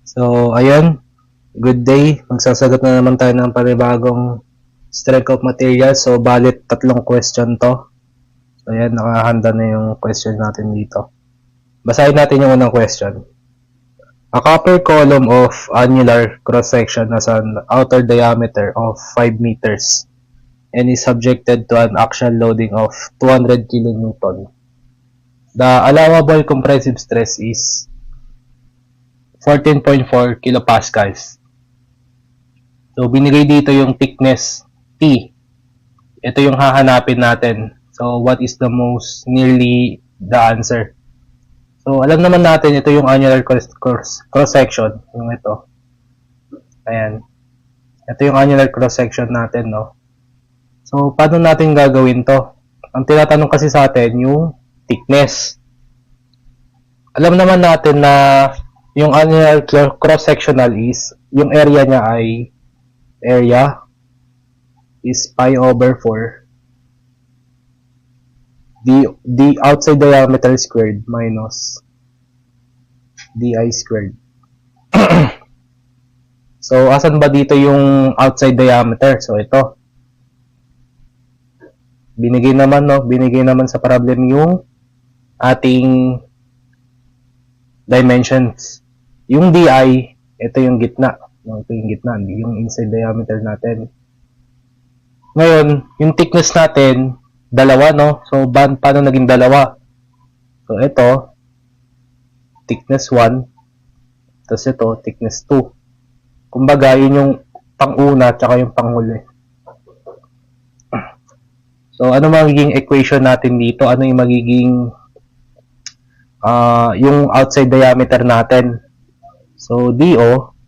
So, ayun. Good day. Magsasagot na naman tayo ng panibagong strike of material. So, balit 3 question to. So, ayan. Nakahanda na yung question natin dito. Basahin natin yung unang question. A copper column of annular cross-section has an outer diameter of 5 meters and is subjected to an axial loading of 200 kN. The allowable compressive stress is 14.4 kilopascals. So, binigay dito yung thickness T. Ito yung hahanapin natin. So, what is the most nearly the answer? So, alam naman natin, ito yung annular cross-section. Yung ito. Ayan. Ito yung annular cross-section natin, no? So, paano natin gagawin to? Ang tinatanong kasi sa atin, yung thickness. Alam naman natin na yung annular cross-sectional is, yung area niya ay area is pi over 4 the outside diameter squared minus di squared. So, asan ba dito yung outside diameter? So, ito. Binigay naman sa problem yung ating dimensions. Yung di, ito yung gitna. Ito yung gitna, yung inside diameter natin. Ngayon, yung thickness natin, dalawa, no? So, paano naging dalawa? So, ito, thickness 1, tapos ito, thickness 2. Kumbaga, yun yung pang-una, tsaka yung panghuli. So, ano magiging equation natin dito? Ano yung magiging yung outside diameter natin? So, DO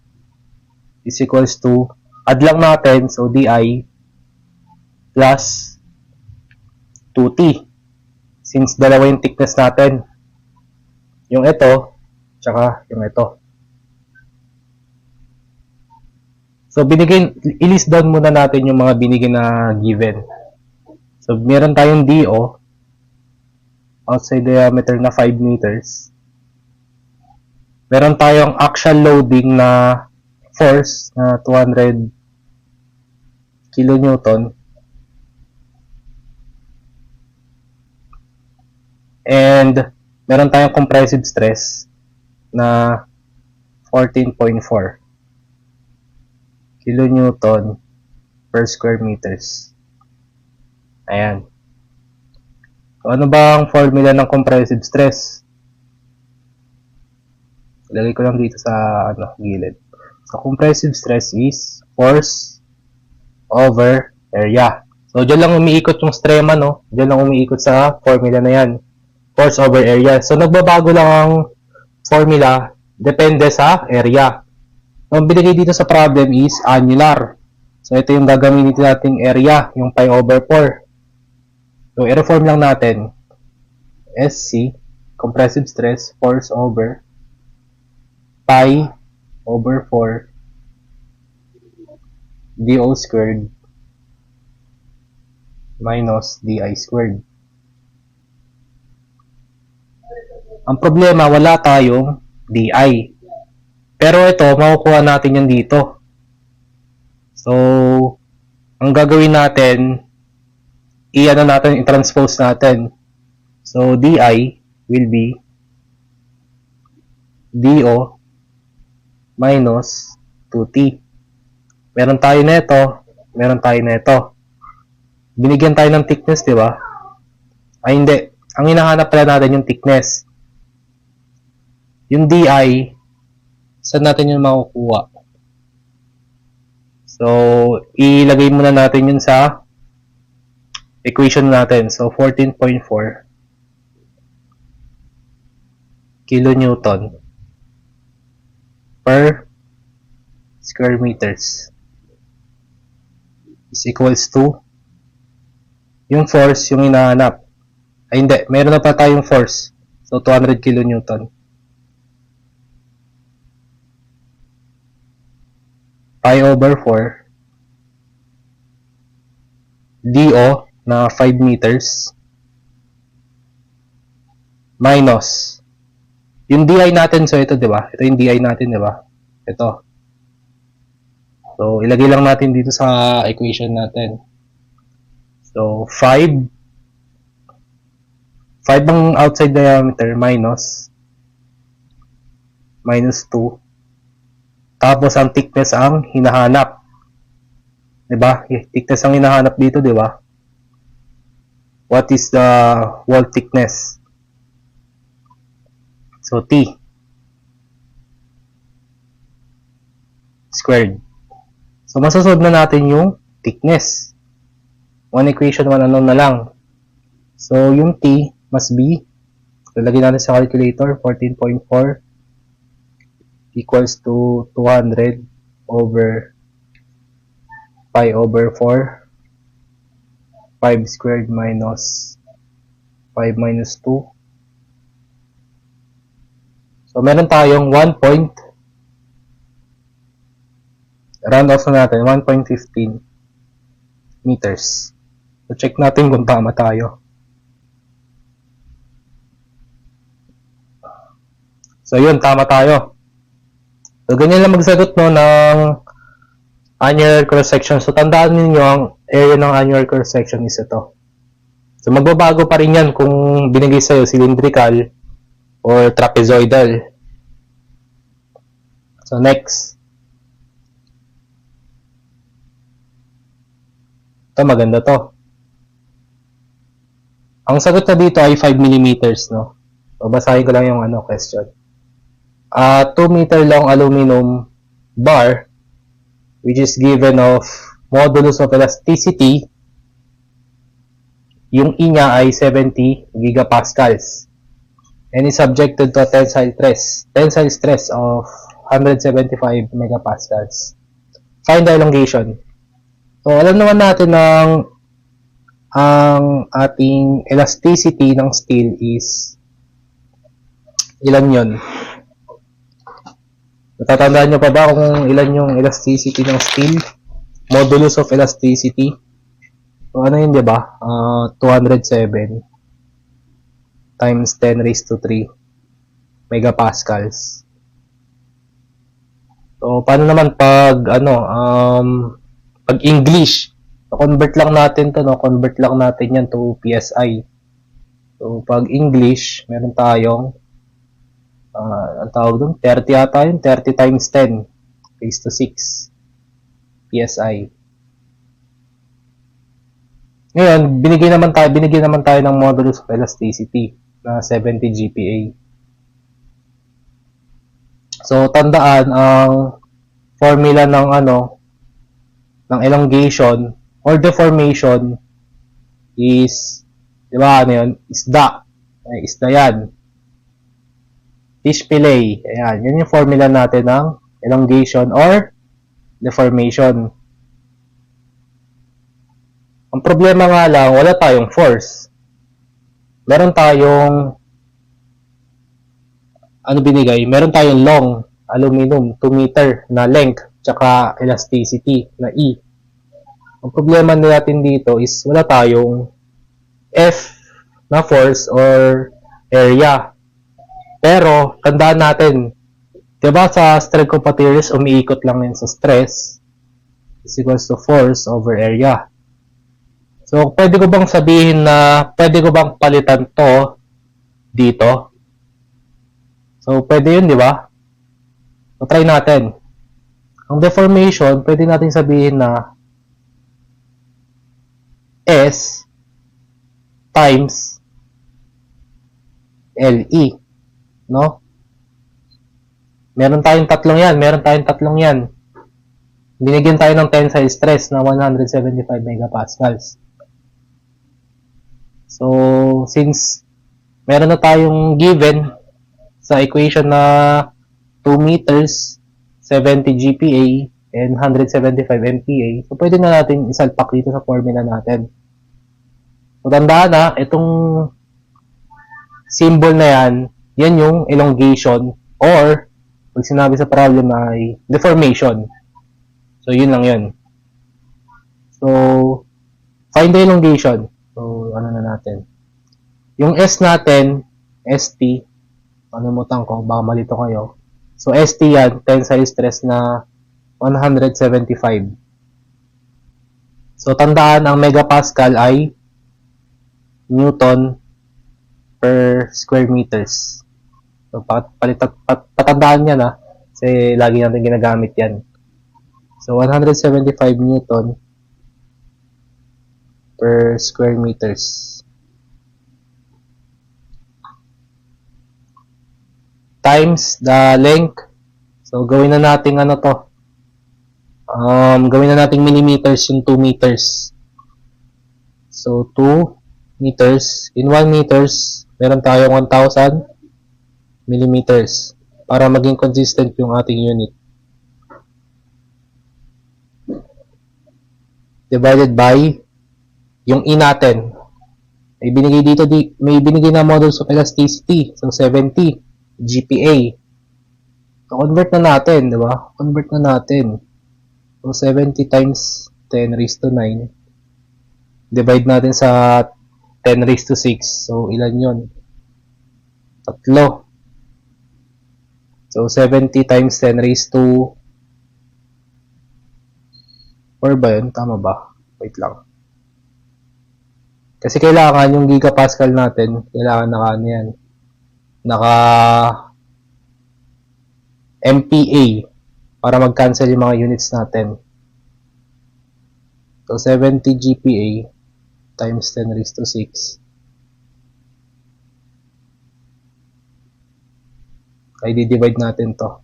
is equals to, add lang natin, so DI plus 2T. Since dalawa yung thickness natin. Yung ito, tsaka yung ito. So, i-list down muna natin yung mga binigay na given. So, meron tayong DO, outside diameter na 5 meters. Meron tayong axial loading na force na 200 kilonewton. And meron tayong compressive stress na 14.4 kilonewton per square meters. Ayan. So, ano ba ang formula ng compressive stress? Ilagay ko lang dito sa gilid. So, compressive stress is force over area. So, dyan lang umiikot yung strema, no? Dyan lang umiikot sa formula na yan. Force over area. So, nagbabago lang ang formula depende sa area. Ang binigay dito sa problem is annular. So, ito yung gagamitin nating area, yung pi over 4. So, i-reform lang natin. SC, compressive stress, force over pi over 4 dO squared minus di squared. Ang problema, wala tayong di. Pero ito, makukuha natin yan dito. So, ang gagawin natin, i-transpose natin. So, di will be DO minus 2T. Meron tayo nito, meron tayo nito. Binigyan tayo ng thickness, di ba? Ay, hindi. Ang hinahanap pala natin yung thickness. Yung DI, saan natin yung makukuha? So, ilagay muna natin yun sa equation natin. So, 14.4 kilonewton per square meters is equals to yung force yung hinahanap. Ay, hindi. Meron na pa tayong force. So, 200 kilonewton. Pi over 4 DO na 5 meters minus yung DI natin, so ito, di ba? Ito yung DI natin, di ba? Ito. So, ilagay lang natin dito sa equation natin. So, 5 ang outside diameter minus 2. Tapos, ang thickness ang hinahanap. Diba? Thickness ang hinahanap dito, diba? What is the wall thickness? So, T squared. So, masasolve na natin yung thickness. One equation, one unknown na lang. So, yung T must be, lalagay natin sa calculator, 14.4 equals to 200 over pi over 4. 5 squared minus 5 minus 2. So, meron tayong 1 point, round off na natin, 1.15 meters. So, check natin kung tama tayo. So, yun, tama tayo. So, ganyan lang magsagot no, ng annular cross-section. So, tandaan ninyo, ang area ng annular cross-section is ito. So, magbabago pa rin yan kung binigay sa'yo cylindrical or trapezoidal. So, next. Ito, maganda to. Ang sagot na dito ay 5 mm, no? So, basahin ko lang yung question. 2 meter long aluminum bar, which is given of modulus of elasticity, yung E niya ay 70 gigapascals, and is subjected to a tensile stress of 175 megapascals. Find the elongation. So, alam naman natin ang ating elasticity ng steel is ilan yun? Natatandaan nyo pa ba kung ilan yung elasticity ng steel? Modulus of elasticity. So, ano yun, diba? 207 times 10 raised to 3 megapascals. So, paano naman pag, pag English? So, convert lang natin to, no? Convert lang natin yan to PSI. So, pag English, meron tayong ang tawag doon, 30 ata yun, 30 times 10 raised to 6 PSI. Ngayon, binigyan naman tayo ng modulus of elasticity na 70 GPa. So, tandaan ang formula ng ng elongation or deformation is, di ba, isda. Isda yan. Fish fillet. Ayan, yun yung formula natin ng elongation or deformation. Ang problema nga lang, wala tayong force. Meron tayong binigay? Meron tayong long aluminum 2 meter na length tsaka elasticity na E. Ang problema natin dito is wala tayong F na force or area. Pero, tandaan natin, diba sa strength of materials, umiikot lang yan sa stress is equals to force over area. So, pwede ko bang sabihin na, pwede ko bang palitan to dito? So, pwede yun, diba? So, try natin. Ang deformation, pwede natin sabihin na S times LE. No? Meron tayong tatlong yan. Binigyan tayo ng tensile stress na 175 megapascals. So, since meron na tayong given sa equation na 2 meters, 70 GPa, and 175 MPa, so pwede na natin isalpak dito sa formula natin. So, tandaan na, itong symbol na yan yung elongation or pag sinabi sa problem ay deformation. So, yun lang yun. So, find the elongation. So, ano na natin. Yung S natin, ST, manimutan ko, baka malito kayo. So, ST yan, tensile stress na 175. So, tandaan, ang megapascal ay Newton per square meters. So, patandaan yan kasi lagi natin ginagamit yan. So, 175 Newton per square meters. Times the length. So, gawin na natin gawin na natin millimeters yung 2 meters. So, 2 meters. In 1 meters, meron tayong 1,000 millimeters para maging consistent yung ating unit. Divided by yung E natin. May binigay dito, may binigay na modulus of elasticity. So, 70 GPa. So, convert na natin, di ba? Convert na natin. So, 70 times 10 raised to 9. Divide natin sa 10 raised to 6. So, ilan yun? 3. So, 70 times 10 raised to 4 ba yun? Tama ba? Wait lang. Kasi kailangan yung gigapascal natin, kailangan naka MPa para mag-cancel yung mga units natin. So, 70 GPa times 10 raised to 6. Ay, di-divide natin to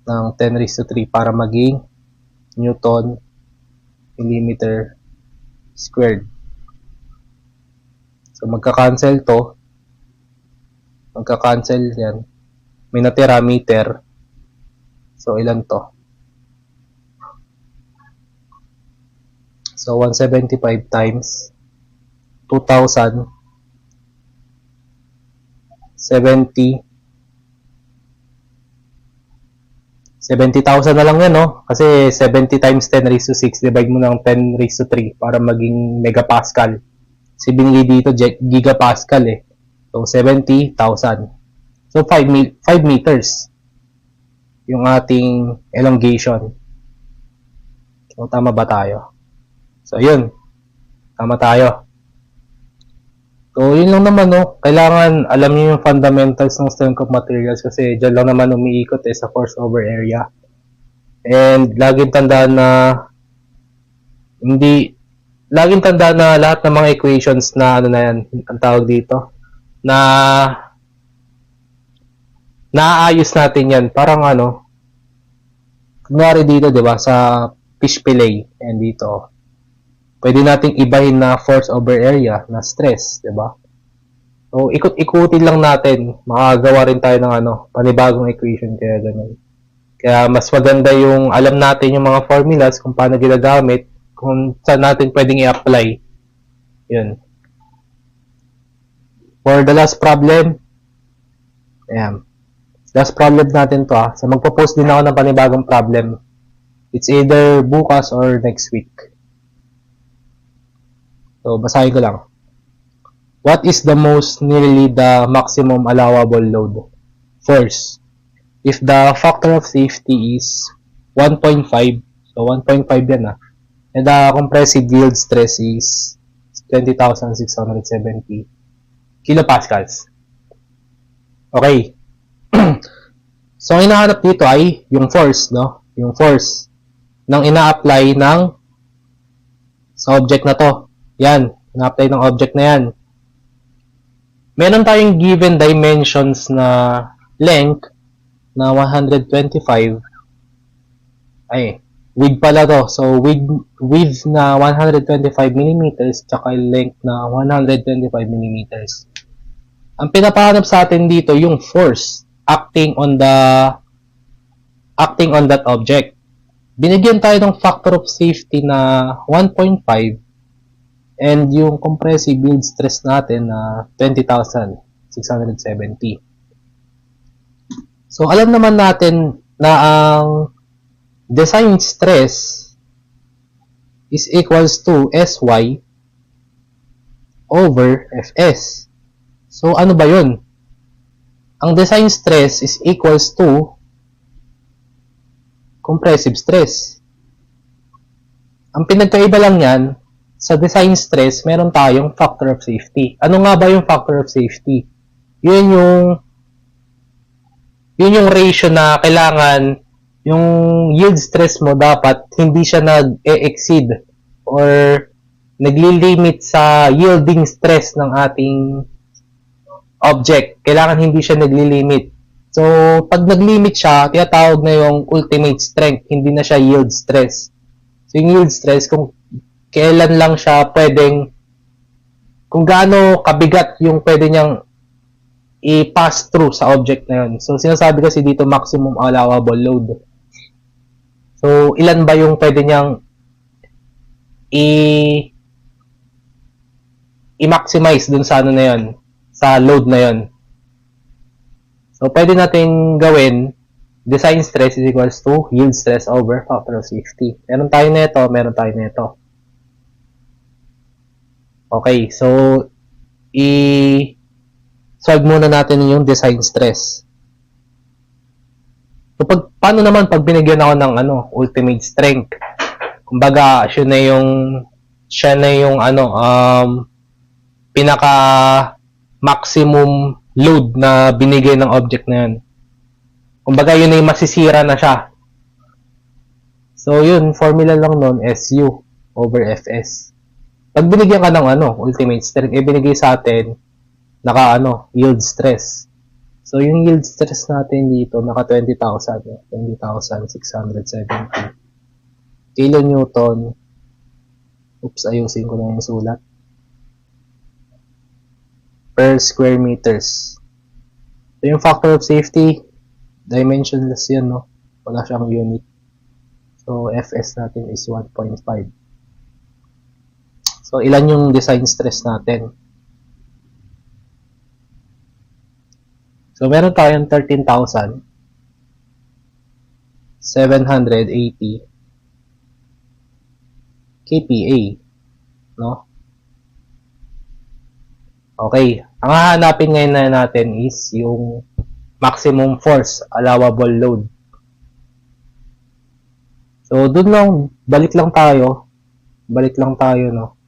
ng 10 raised to 3 para maging Newton millimeter squared. So, magka-cancel to. Magka-cancel yan. May natira meter. So, ilan to? So, 175 times 2,000 70,000 na lang yan, no? Kasi 70 times 10 raised to 6, divide mo ng 10 raised to 3 para maging megapascal. Kasi binigay dito gigapascal eh. So, 70,000. So, 5 meters yung ating elongation. So, tama ba tayo? So, yun. Tama tayo. So, yun lang naman, no? Kailangan alam niyo yung fundamentals ng strength of materials kasi dyan lang naman umiikot sa force over area. And, laging tandaan na lahat ng mga equations na ang tawag dito, na naaayos natin yan. Parang kunwari dito, di ba, sa fish fillet, and dito, pwede nating ibahin na force over area na stress, di ba? So, ikot-ikutin lang natin. Makagawa rin tayo ng panibagong equation, kaya ganun. Kaya mas maganda yung alam natin yung mga formulas kung paano ginagamit, kung saan natin pwedeng i-apply. Yun. For the last problem, ayan. Last problem natin to So, magpo-post din ako ng panibagong problem. It's either bukas or next week. So, basahin ko lang. What is the most nearly the maximum allowable load? Force. If the factor of safety is 1.5, so 1.5 yan and the compressive yield stress is 20,670 kilopascals. Okay. So, ang hinahanap dito ay yung force, no? Yung force nang ina-apply sa object na to. Yan, ina-apply ng object na yan. Meron tayong given dimensions na length na 125. Width pala to. So, width na 125 mm tsaka length na 125 mm. Ang pinapahanap sa atin dito yung force acting on that object. Binigyan tayo ng factor of safety na 1.5 and yung compressive yield stress natin na 20,670. So, alam naman natin na ang design stress is equals to Sy over Fs. So, ano ba yun? ang design stress is equals to compressive stress. Ang pinagkaiba lang yan, sa design stress, meron tayong factor of safety. Ano nga ba yung factor of safety? Yun yung ratio na kailangan yung yield stress mo dapat hindi siya nag-exceed or nagli-limit sa yielding stress ng ating object. Kailangan hindi siya nagli-limit. So, pag nag-limit siya, tinatawag na yung ultimate strength, hindi na siya yield stress. So, yung yield stress, kung kailan lang siya pwedeng, kung gaano kabigat yung pwede niyang i-pass through sa object na yun. So, sinasabi kasi dito maximum allowable load. So, ilan ba yung pwede niyang i-maximize dun sa ano na yun, sa load na yun. So, pwede natin gawin design stress is equals to yield stress over factor of safety. Meron tayo nito, meron tayo nito. Okay, so i-solve muna natin yung design stress. So, paano naman pag binigyan ako ng ultimate strength? Kumbaga, siya na yung pinaka maximum load na binigay ng object na yun. Kumbaga, yun ay masisira na siya. So, yun, formula lang nun, SU over Fs. Pag binigyan ka ng ultimate strength, binigay sa atin, yield stress. So, yung yield stress natin dito, naka 20,670 kilonewton. Oops, ayusin ko na yung sulat. Per square meters. So, yung factor of safety, dimensionless yan, no? Wala siyang unit. So, Fs natin is 1.5. So, ilan yung design stress natin? So, meron tayong 13,780 kPa, no? Okay. Ang hahanapin ngayon na natin is yung maximum force allowable load. So, dun lang, balik lang tayo, no?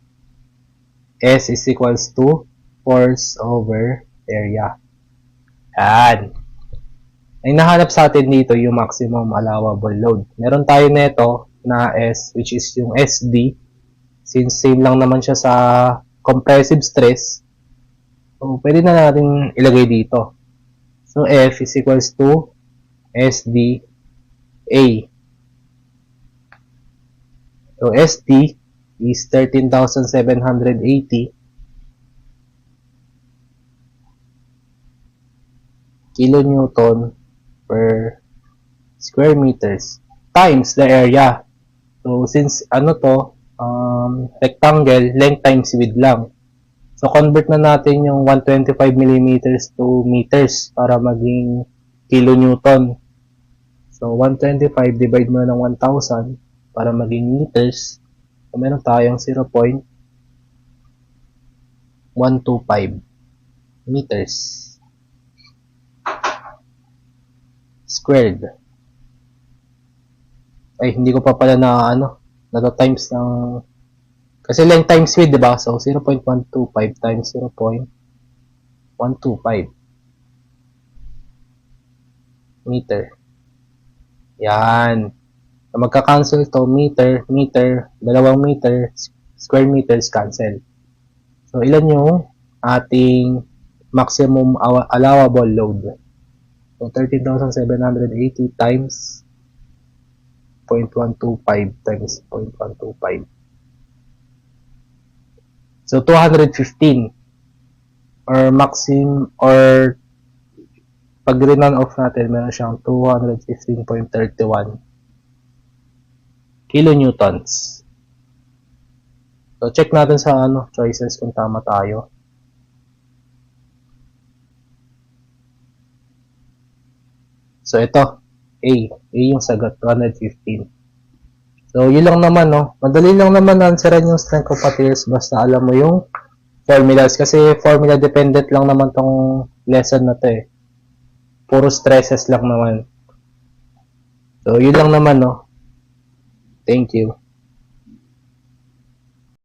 S is equals to force over area. Yan. Ay nahanap sa atin dito yung maximum allowable load. Meron tayo nito na S, which is yung SD. Since same lang naman siya sa compressive stress, so pwede na natin ilagay dito. So, F is equals to SDA. So, SD is 13,780 kilonewton per square meters times the area. So, since rectangle, length times width lang. So, convert na natin yung 125 millimeters to meters para maging kilonewton. So, 125 divide mo ng 1,000 para maging meters. So, meron tayong 0.125 meters squared. Ay, hindi ko pa pala na times ng, kasi length times width, diba? So, 0.125 times 0.125 meter. Yan. So, magka-cancel to meter, dalawang meter, square meters cancel. So, ilan yung ating maximum allowable load? So, 13,780 times 0.125 times 0.125. So, 215 or maximum, or pag run off natin, meron siyang 215.31 kilonewtons. So, check natin sa choices kung tama tayo. So, ito, A yung sagot, 215. So, yun lang naman, no? Madali lang naman answeran yung strength of materials basta alam mo yung formulas. Kasi formula dependent lang naman tong lesson na to eh. puro stresses lang naman. So, yun lang naman, no? Thank you.